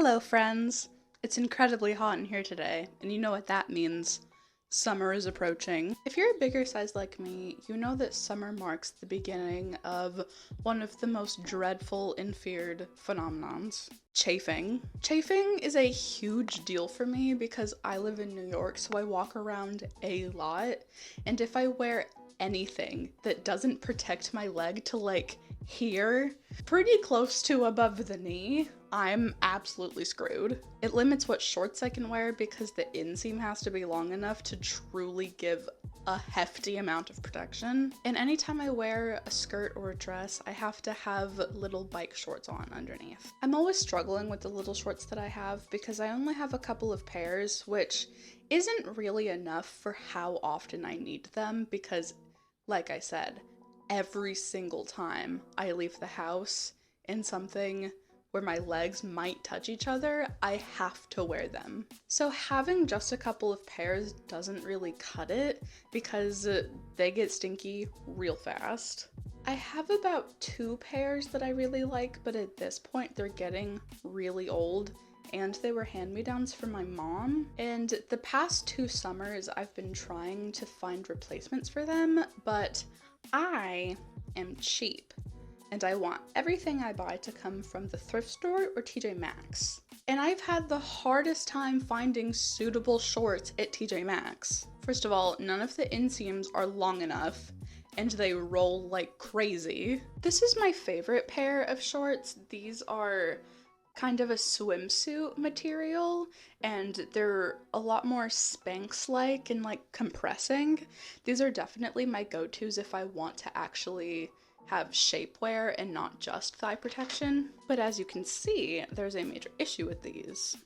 Hello, friends. It's incredibly hot in here today, and you know what that means. Summer is approaching. If you're a bigger size like me, you know that summer marks the beginning of one of the most dreadful and feared phenomenons, chafing. Chafing is a huge deal for me because I live in New York, so I walk around a lot, and if I wear anything that doesn't protect my leg to here, pretty close to above the knee, I'm absolutely screwed. It limits what shorts I can wear because the inseam has to be long enough to truly give a hefty amount of protection. And anytime I wear a skirt or a dress, I have to have little bike shorts on underneath. I'm always struggling with the little shorts that I have because I only have a couple of pairs, which isn't really enough for how often I need them because, like I said, every single time I leave the house in something where my legs might touch each other, I have to wear them. So having just a couple of pairs doesn't really cut it because they get stinky real fast. I have about 2 pairs that I really like, but at this point they're getting really old and they were hand-me-downs from my mom. And the past 2 summers I've been trying to find replacements for them, but I am cheap and I want everything I buy to come from the thrift store or TJ Maxx. And I've had the hardest time finding suitable shorts at TJ Maxx. First of all, none of the inseams are long enough and they roll like crazy. This is my favorite pair of shorts. These are kind of a swimsuit material and they're a lot more Spanx-like and like compressing. These are definitely my go-tos if I want to actually have shapewear and not just thigh protection. But as you can see, there's a major issue with these.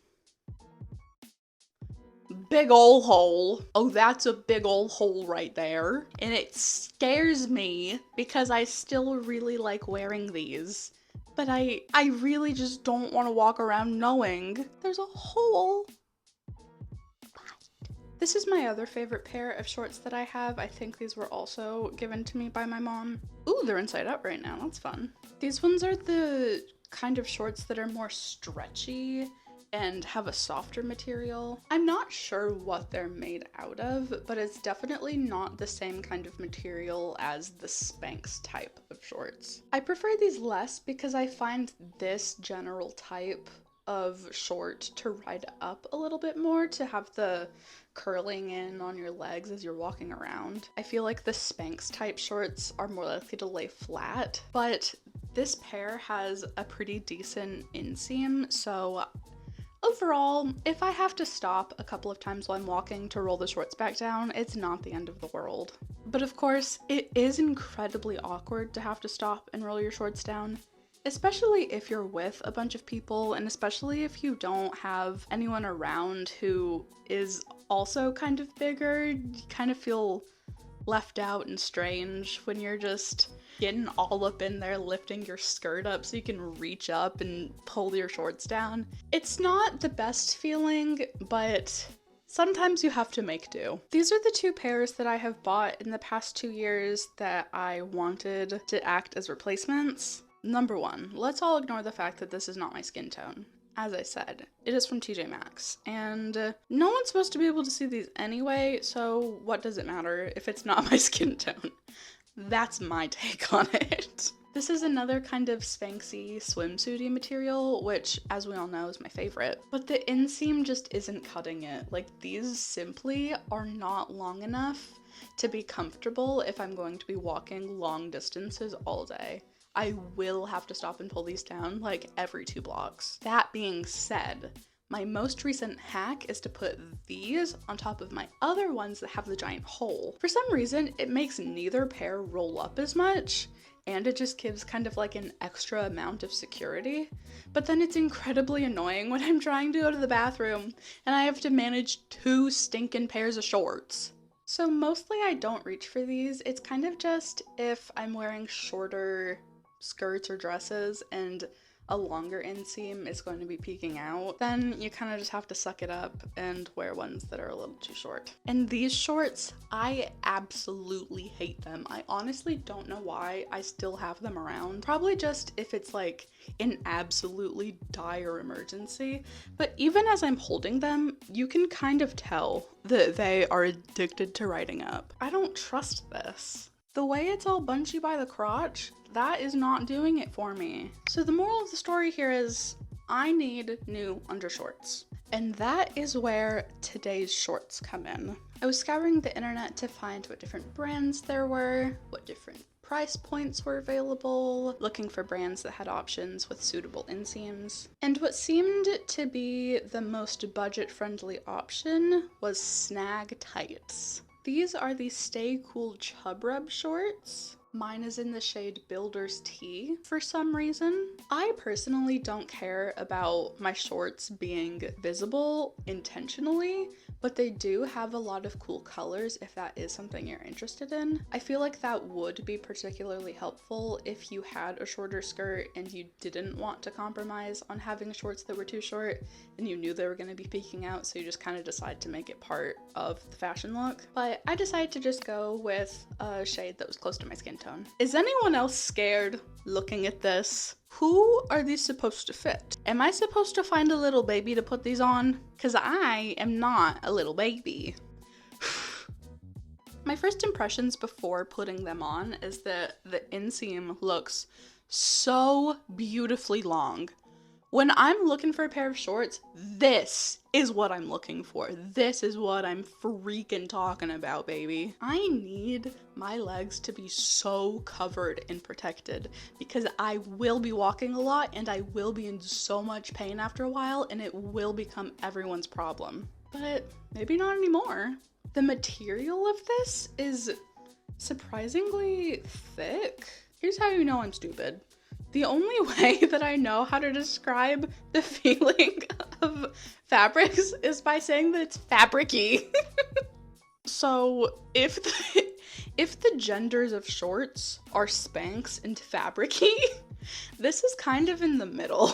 Big ol' hole. Oh, that's a big ol' hole right there. And it scares me because I still really like wearing these. But I really just don't want to walk around knowing there's a hole. This is my other favorite pair of shorts that I have. I think these were also given to me by my mom. Ooh, they're inside out right now. That's fun. These ones are the kind of shorts that are more stretchy and have a softer material. I'm not sure what they're made out of, but it's definitely not the same kind of material as the Spanx type of shorts. I prefer these less because I find this general type of short to ride up a little bit more, to have the curling in on your legs as you're walking around. I feel like the Spanx type shorts are more likely to lay flat, but this pair has a pretty decent inseam, so overall, if I have to stop a couple of times while I'm walking to roll the shorts back down, it's not the end of the world. But of course, it is incredibly awkward to have to stop and roll your shorts down, especially if you're with a bunch of people, and especially if you don't have anyone around who is also kind of bigger. You kind of feel left out and strange when you're just getting all up in there lifting your skirt up so you can reach up and pull your shorts down. It's not the best feeling, but sometimes you have to make do. These are the 2 pairs that I have bought in the past 2 years that I wanted to act as replacements. Number 1, let's all ignore the fact that this is not my skin tone. As I said, it is from TJ Maxx, and no one's supposed to be able to see these anyway, so what does it matter if it's not my skin tone? That's my take on it. This is another kind of Spanxy swimsuity material, which, as we all know, is my favorite. But the inseam just isn't cutting it. Like, these simply are not long enough to be comfortable if I'm going to be walking long distances all day. I will have to stop and pull these down like every 2 blocks. That being said, my most recent hack is to put these on top of my other ones that have the giant hole. For some reason, it makes neither pair roll up as much, and it just gives kind of like an extra amount of security. But then it's incredibly annoying when I'm trying to go to the bathroom and I have to manage 2 stinking pairs of shorts. So mostly I don't reach for these. It's kind of just if I'm wearing shorter skirts or dresses, and a longer inseam is going to be peeking out, then you kind of just have to suck it up and wear ones that are a little too short. And these shorts, I absolutely hate them. I honestly don't know why I still have them around. Probably just if it's like an absolutely dire emergency. But even as I'm holding them, you can kind of tell that they are addicted to riding up. I don't trust this. The way it's all bunchy by the crotch, that is not doing it for me. So the moral of the story here is I need new undershorts. And that is where today's shorts come in. I was scouring the internet to find what different brands there were, what different price points were available, looking for brands that had options with suitable inseams. And what seemed to be the most budget-friendly option was Snag tights. These are the Stay Cool Chub Rub shorts. Mine is in the shade Builder's Tea for some reason. I personally don't care about my shorts being visible intentionally, but they do have a lot of cool colors if that is something you're interested in. I feel like that would be particularly helpful if you had a shorter skirt and you didn't want to compromise on having shorts that were too short and you knew they were going to be peeking out, so you just kind of decide to make it part of the fashion look. But I decided to just go with a shade that was close to my skin tone. Is anyone else scared looking at this? Who are these supposed to fit? Am I supposed to find a little baby to put these on? Because I am not a little baby. My first impressions before putting them on is that the inseam looks so beautifully long. When I'm looking for a pair of shorts, this is what I'm looking for. This is what I'm freaking talking about, baby. I need my legs to be so covered and protected because I will be walking a lot and I will be in so much pain after a while and it will become everyone's problem. But maybe not anymore. The material of this is surprisingly thick. Here's how you know I'm stupid. The only way that I know how to describe the feeling of fabrics is by saying that it's fabric-y. So if the genders of shorts are spanx and fabric-y, this is kind of in the middle.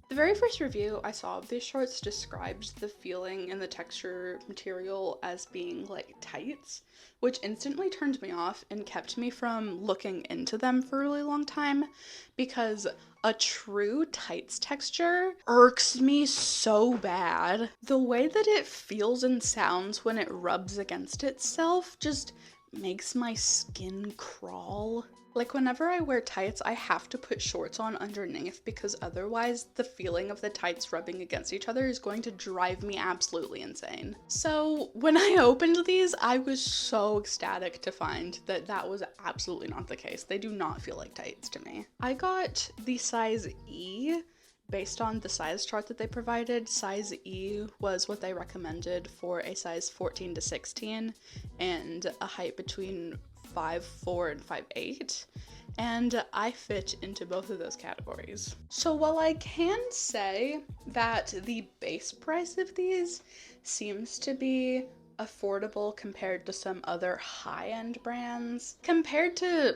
The very first review I saw of these shorts described the feeling and the texture material as being like tights, which instantly turned me off and kept me from looking into them for a really long time because a true tights texture irks me so bad. The way that it feels and sounds when it rubs against itself just makes my skin crawl. Like whenever I wear tights, I have to put shorts on underneath because otherwise the feeling of the tights rubbing against each other is going to drive me absolutely insane. So when I opened these, I was so ecstatic to find that that was absolutely not the case. They do not feel like tights to me. I got the size E based on the size chart that they provided. Size E was what they recommended for a size 14 to 16 and a height between 5'4" and 5'8", and I fit into both of those categories. So while I can say that the base price of these seems to be affordable compared to some other high-end brands, compared to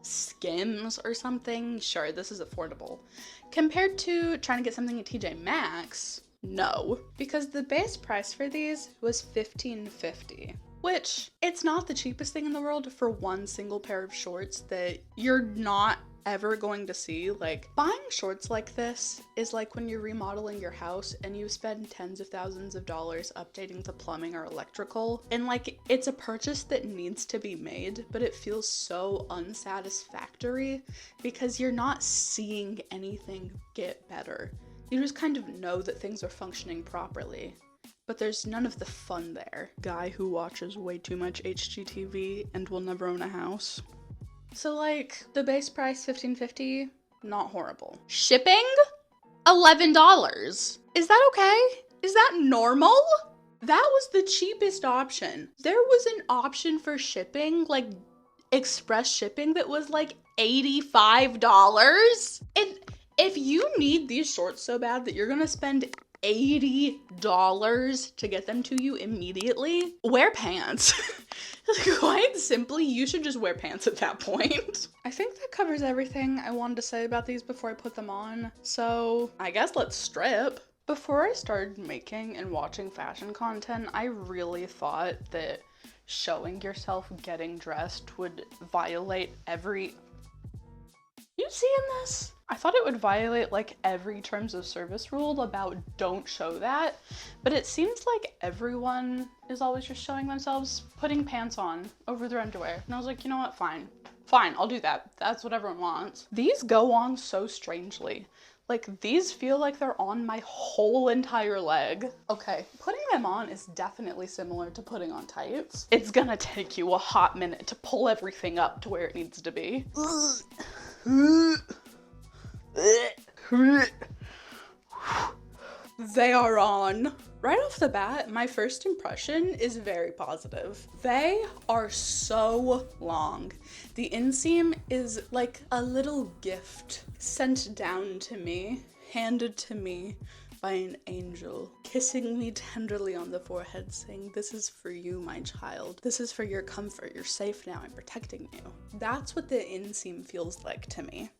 Skims or something, sure, this is affordable. Compared to trying to get something at TJ Maxx, no, because the base price for these was $15.50. Which, it's not the cheapest thing in the world for one single pair of shorts that you're not ever going to see. Like, buying shorts like this is like when you're remodeling your house and you spend tens of thousands of dollars updating the plumbing or electrical. And like, it's a purchase that needs to be made, but it feels so unsatisfactory because you're not seeing anything get better. You just kind of know that things are functioning properly. But there's none of the fun there. Guy who watches way too much HGTV and will never own a house. So like, the base price $15.50, not horrible. Shipping? $11. Is that okay? Is that normal? That was the cheapest option. There was an option for shipping, like express shipping, that was like $85. And if you need these shorts so bad that you're gonna spend $80 to get them to you immediately. Wear pants. Quite simply, you should just wear pants at that point. I think that covers everything I wanted to say about these before I put them on. So I guess let's strip. Before I started making and watching fashion content, I really thought that showing yourself getting dressed would violate every... You seeing this? I thought it would violate like every terms of service rule about don't show that, but it seems like everyone is always just showing themselves putting pants on over their underwear. And I was like, you know what? Fine, I'll do that. That's what everyone wants. These go on so strangely. Like, these feel like they're on my whole entire leg. Okay, putting them on is definitely similar to putting on tights. It's gonna take you a hot minute to pull everything up to where it needs to be. They are on. Right off the bat, my first impression is very positive. They are so long. The inseam is like a little gift sent down to me, handed to me by an angel, kissing me tenderly on the forehead, saying, "This is for you, my child. This is for your comfort. You're safe now. I'm protecting you." That's what the inseam feels like to me.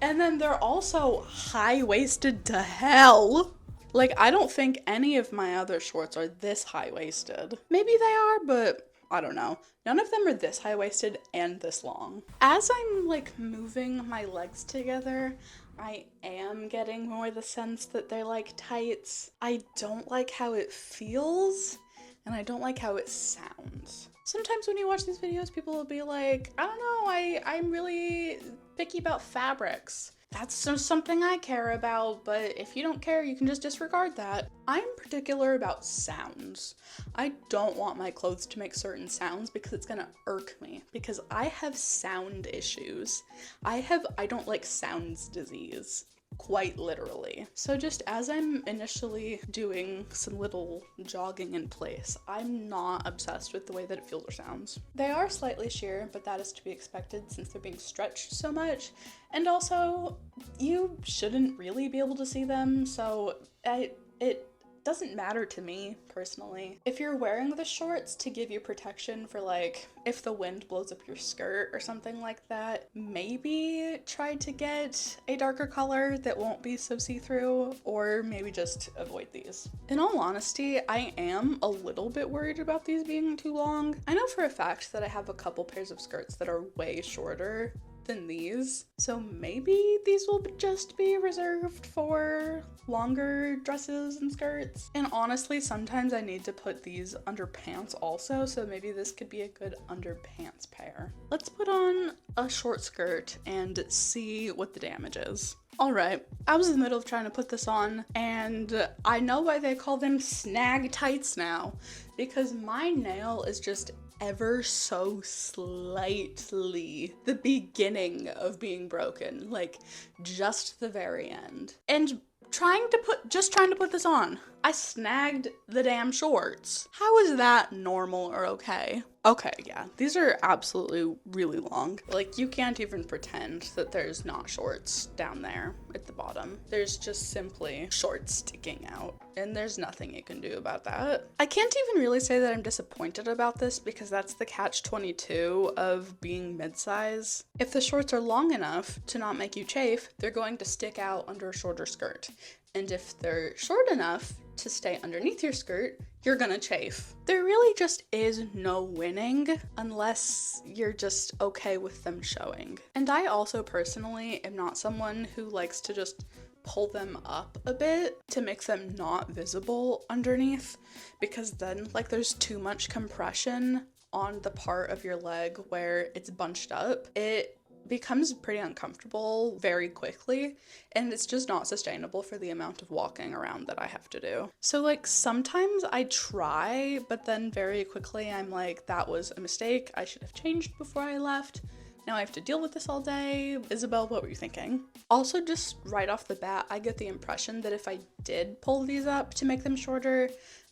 And then they're also high-waisted to hell. Like, I don't think any of my other shorts are this high-waisted. Maybe they are, but I don't know. None of them are this high-waisted and this long. As I'm like moving my legs together, I am getting more the sense that they're like tights. I don't like how it feels, and I don't like how it sounds. Sometimes when you watch these videos, people will be like, I don't know, I'm really picky about fabrics. That's just something I care about, but if you don't care, you can just disregard that. I'm particular about sounds. I don't want my clothes to make certain sounds because it's gonna irk me, because I have sound issues. I don't like sounds disease. Quite literally. So just as I'm initially doing some little jogging in place, I'm not obsessed with the way that it feels or sounds. They are slightly sheer, but that is to be expected since they're being stretched so much. And also, you shouldn't really be able to see them, so it doesn't matter to me personally. If you're wearing the shorts to give you protection for like if the wind blows up your skirt or something like that, maybe try to get a darker color that won't be so see-through, or maybe just avoid these. In all honesty, I am a little bit worried about these being too long. I know for a fact that I have a couple pairs of skirts that are way shorter than these, so maybe these will just be reserved for longer dresses and skirts. And honestly, sometimes I need to put these under pants also, so maybe this could be a good underpants pair. Let's put on a short skirt and see what the damage is. All right, I was in the middle of trying to put this on, and I know why they call them snag tights now, because my nail is just ever so slightly the beginning of being broken, like just the very end. And trying to put this on, I snagged the damn shorts. How is that normal or okay? Okay, yeah, these are absolutely really long. Like, you can't even pretend that there's not shorts down there at the bottom. There's just simply shorts sticking out, and there's nothing you can do about that. I can't even really say that I'm disappointed about this, because that's the catch-22 of being mid-size. If the shorts are long enough to not make you chafe, they're going to stick out under a shorter skirt. And if they're short enough to stay underneath your skirt, you're gonna chafe. There really just is no winning unless you're just okay with them showing. And I also personally am not someone who likes to just pull them up a bit to make them not visible underneath, because then like there's too much compression on the part of your leg where it's bunched up. It becomes pretty uncomfortable very quickly, and it's just not sustainable for the amount of walking around that I have to do. So like sometimes I try, but then very quickly I'm like, that was a mistake. I should have changed before I left. Now I have to deal with this all day. Isabel, what were you thinking? Also, just right off the bat, I get the impression that if I did pull these up to make them shorter,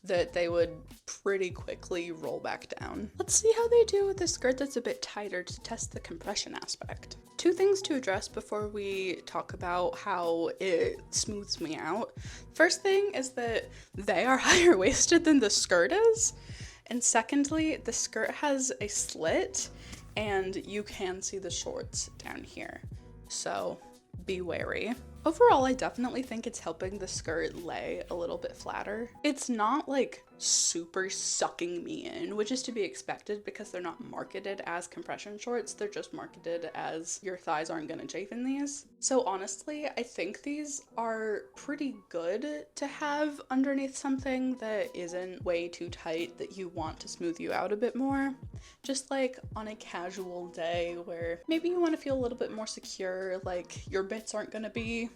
that they would pretty quickly roll back down. Let's see how they do with a skirt that's a bit tighter to test the compression aspect. Two things to address before we talk about how it smooths me out. First thing is that they are higher waisted than the skirt is. And secondly, the skirt has a slit and you can see the shorts down here. So be wary. Overall, I definitely think it's helping the skirt lay a little bit flatter. It's not like super sucking me in, which is to be expected because they're not marketed as compression shorts. They're just marketed as your thighs aren't gonna chafe in these. So honestly, I think these are pretty good to have underneath something that isn't way too tight that you want to smooth you out a bit more. Just like on a casual day where maybe you want to feel a little bit more secure, like your bits aren't gonna be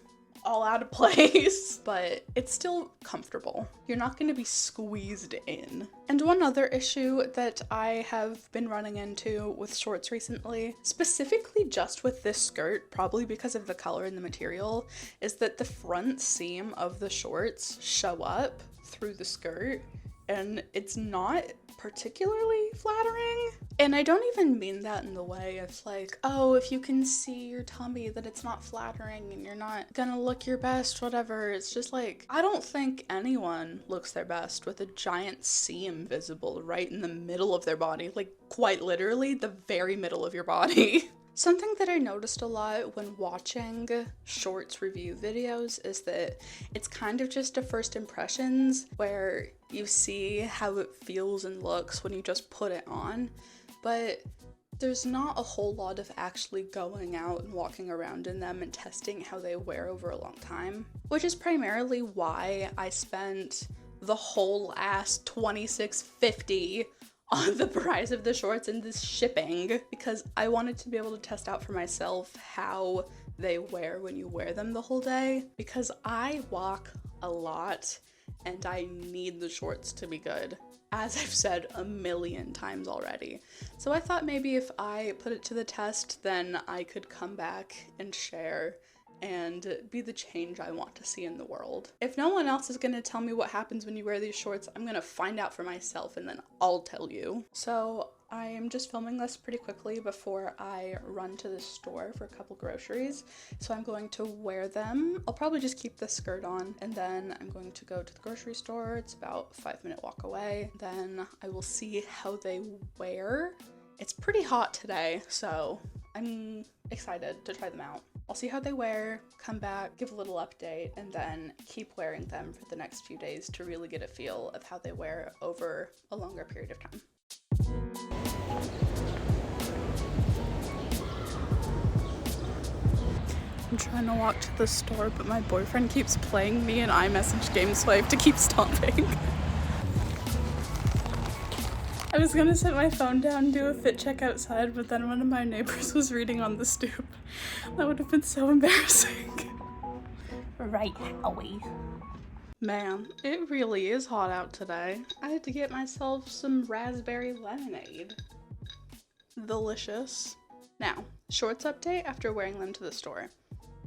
all out of place, but it's still comfortable. You're not going to be squeezed in. And one other issue that I have been running into with shorts recently, specifically just with this skirt, probably because of the color and the material, is that the front seam of the shorts show up through the skirt, and it's not particularly flattering. And I don't even mean that in the way of like, oh, if you can see your tummy that it's not flattering and you're not gonna look your best, whatever. It's just like, I don't think anyone looks their best with a giant seam visible right in the middle of their body, like quite literally the very middle of your body. Something that I noticed a lot when watching shorts review videos is that it's kind of just a first impressions where you see how it feels and looks when you just put it on, but there's not a whole lot of actually going out and walking around in them and testing how they wear over a long time, which is primarily why I spent the whole last $26.50 on the price of the shorts and this shipping, because I wanted to be able to test out for myself how they wear when you wear them the whole day, because I walk a lot and I need the shorts to be good, as I've said a million times already. So I thought maybe if I put it to the test, then I could come back and share and be the change I want to see in the world. If no one else is gonna tell me what happens when you wear these shorts, I'm gonna find out for myself and then I'll tell you. So I am just filming this pretty quickly before I run to the store for a couple groceries. So I'm going to wear them. I'll probably just keep the skirt on and then I'm going to go to the grocery store. It's about a 5-minute walk away. Then I will see how they wear. It's pretty hot today, so I'm excited to try them out. I'll see how they wear, come back, give a little update, and then keep wearing them for the next few days to really get a feel of how they wear over a longer period of time. I'm trying to walk to the store, but my boyfriend keeps playing me an iMessage game, so I have to keep stopping. I was gonna set my phone down and do a fit check outside, but then one of my neighbors was reading on the stoop. That would have been so embarrassing. Right, Howie. Man, it really is hot out today. I had to get myself some raspberry lemonade. Delicious. Now, shorts update after wearing them to the store.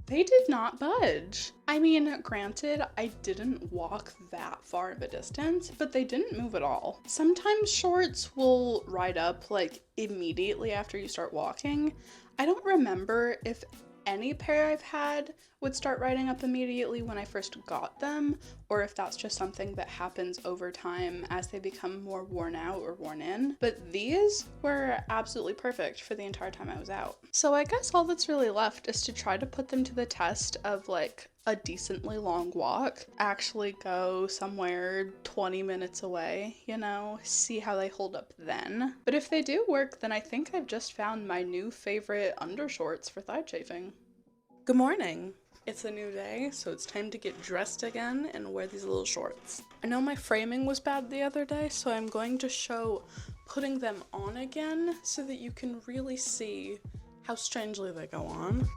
They did not budge. I mean, granted, I didn't walk that far of a distance, but they didn't move at all. Sometimes shorts will ride up like immediately after you start walking. I don't remember if any pair I've had would start riding up immediately when I first got them, or if that's just something that happens over time as they become more worn out or worn in. But these were absolutely perfect for the entire time I was out. So I guess all that's really left is to try to put them to the test of like a decently long walk, actually go somewhere 20 minutes away, you know, see how they hold up then. But if they do work, then I think I've just found my new favorite undershorts for thigh chafing. Good morning. It's a new day, so it's time to get dressed again and wear these little shorts. I know my framing was bad the other day, so I'm going to show putting them on again so that you can really see how strangely they go on.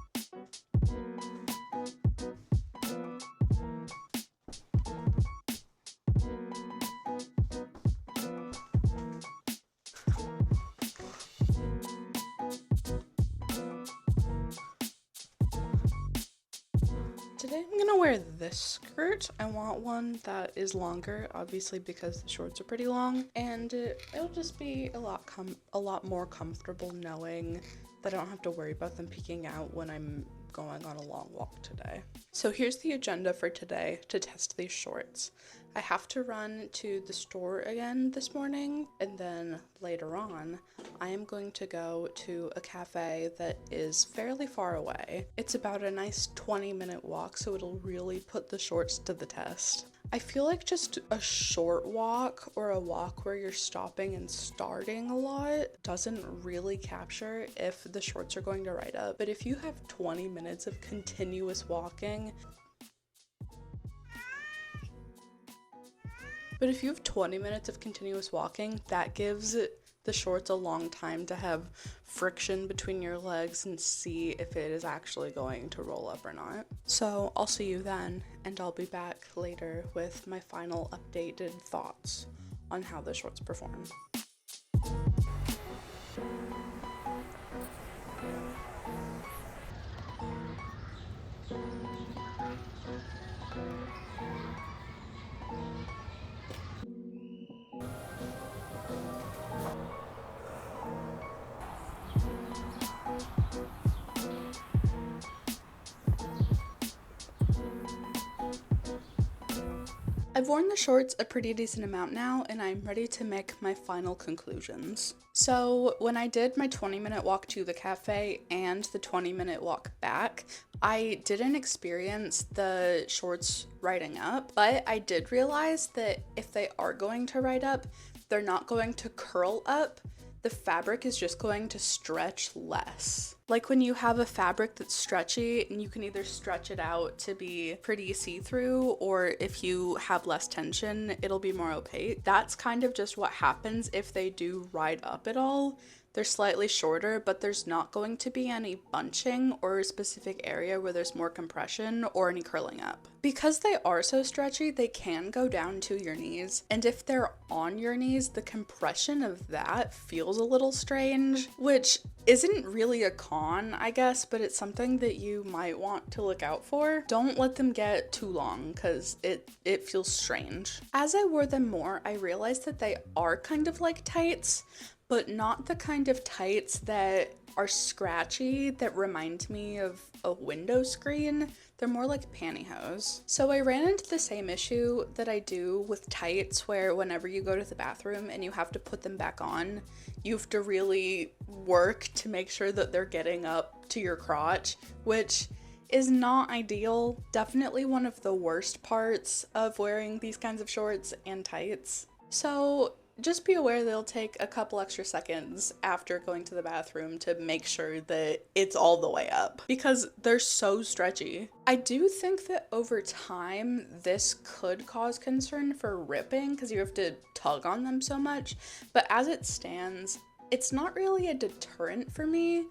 Today I'm I'm gonna wear this skirt. I want one that is longer, obviously because the shorts are pretty long, and it'll just be a lot more comfortable knowing that I don't have to worry about them peeking out when I'm going on a long walk today. So here's the agenda for today to test these shorts. I have to run to the store again this morning, and then later on, I am going to go to a cafe that is fairly far away. It's about a nice 20-minute walk, so it'll really put the shorts to the test. I feel like just a short walk or a walk where you're stopping and starting a lot doesn't really capture if the shorts are going to ride up. But if you have 20 minutes of continuous walking, that gives the shorts a long time to have friction between your legs and see if it is actually going to roll up or not. So I'll see you then, and I'll be back later with my final updated thoughts on how the shorts perform. I've worn the shorts a pretty decent amount now, and I'm ready to make my final conclusions. So when I did my 20-minute walk to the cafe and the 20-minute walk back, I didn't experience the shorts riding up, but I did realize that if they are going to ride up, they're not going to curl up. The fabric is just going to stretch less. Like when you have a fabric that's stretchy and you can either stretch it out to be pretty see-through, or if you have less tension, it'll be more opaque. That's kind of just what happens if they do ride up at all. They're slightly shorter, but there's not going to be any bunching or a specific area where there's more compression or any curling up. Because they are so stretchy, they can go down to your knees, and if they're on your knees, the compression of that feels a little strange, which isn't really a con, I guess, but it's something that you might want to look out for. Don't let them get too long, because it feels strange. As I wore them more, I realized that they are kind of like tights, but not the kind of tights that are scratchy that remind me of a window screen. They're more like pantyhose. So I ran into the same issue that I do with tights, where whenever you go to the bathroom and you have to put them back on, you have to really work to make sure that they're getting up to your crotch, which is not ideal. Definitely one of the worst parts of wearing these kinds of shorts and tights. So just be aware they'll take a couple extra seconds after going to the bathroom to make sure that it's all the way up, because they're so stretchy. I do think that over time this could cause concern for ripping because you have to tug on them so much, but as it stands, it's not really a deterrent for me.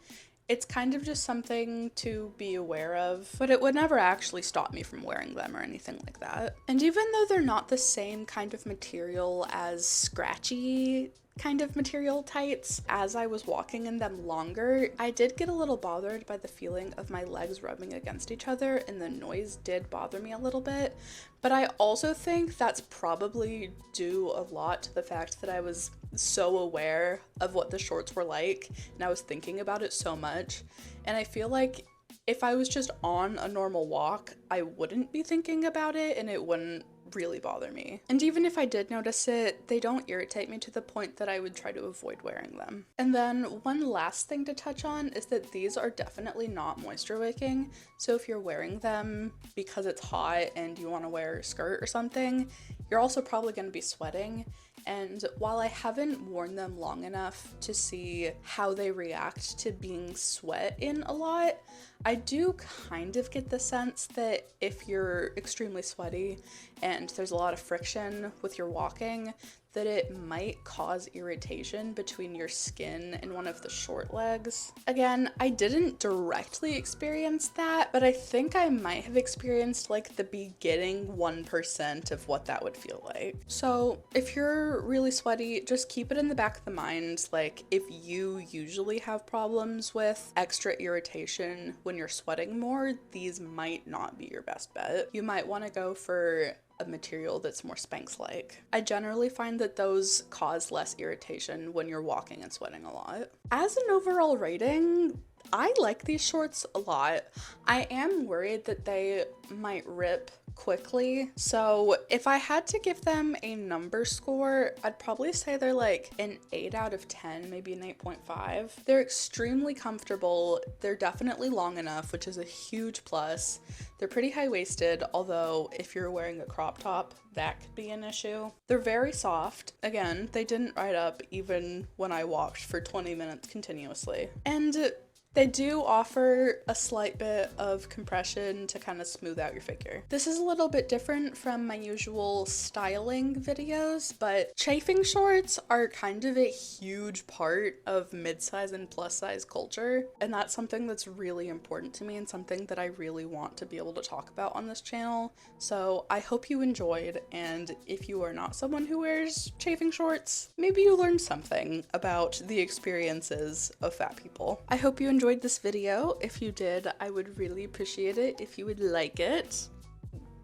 It's kind of just something to be aware of, but it would never actually stop me from wearing them or anything like that. And even though they're not the same kind of material as scratchy kind of material tights, as I was walking in them longer, I did get a little bothered by the feeling of my legs rubbing against each other, and the noise did bother me a little bit. But I also think that's probably due a lot to the fact that I was so aware of what the shorts were like, and I was thinking about it so much. And I feel like if I was just on a normal walk, I wouldn't be thinking about it and it wouldn't really bother me. And even if I did notice it, they don't irritate me to the point that I would try to avoid wearing them. And then one last thing to touch on is that these are definitely not moisture wicking. So if you're wearing them because it's hot and you want to wear a skirt or something, you're also probably going to be sweating. And while I haven't worn them long enough to see how they react to being sweat in a lot, I do kind of get the sense that if you're extremely sweaty and there's a lot of friction with your walking, that it might cause irritation between your skin and one of the short legs. Again, I didn't directly experience that, but I think I might have experienced like the beginning 1% of what that would feel like. So if you're really sweaty, just keep it in the back of the mind, like if you usually have problems with extra irritation when you're sweating more, these might not be your best bet. You might want to go for a material that's more Spanx-like. I generally find that those cause less irritation when you're walking and sweating a lot. As an overall rating, I like these shorts a lot. I am worried that they might rip quickly, so if I had to give them a number score, I'd probably say they're like an 8 out of 10, maybe an 8.5. They're extremely comfortable. They're definitely long enough, which is a huge plus. They're pretty high-waisted, although if you're wearing a crop top, that could be an issue. They're very soft. Again, they didn't ride up even when I walked for 20 minutes continuously. And they do offer a slight bit of compression to kind of smooth out your figure. This is a little bit different from my usual styling videos, but chafing shorts are kind of a huge part of mid-size and plus-size culture, and that's something that's really important to me and something that I really want to be able to talk about on this channel. So I hope you enjoyed, and if you are not someone who wears chafing shorts, maybe you learned something about the experiences of fat people. I hope you enjoyed this video. If you did, I would really appreciate it if you would like it.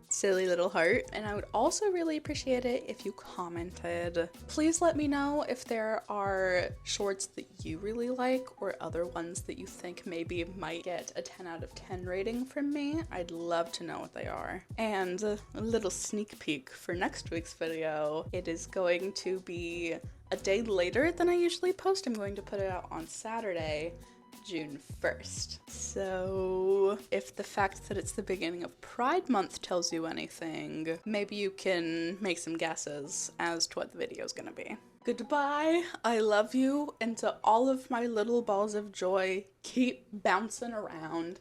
Silly little heart. And I would also really appreciate it if you commented. Please let me know if there are shorts that you really like or other ones that you think maybe might get a 10 out of 10 rating from me. I'd love to know what they are. And a little sneak peek for next week's video. It is going to be a day later than I usually post. I'm going to put it out on Saturday, June 1st. So if the fact that it's the beginning of Pride Month tells you anything, maybe you can make some guesses as to what the video is gonna be. Goodbye, I love you, and to all of my little balls of joy, keep bouncing around.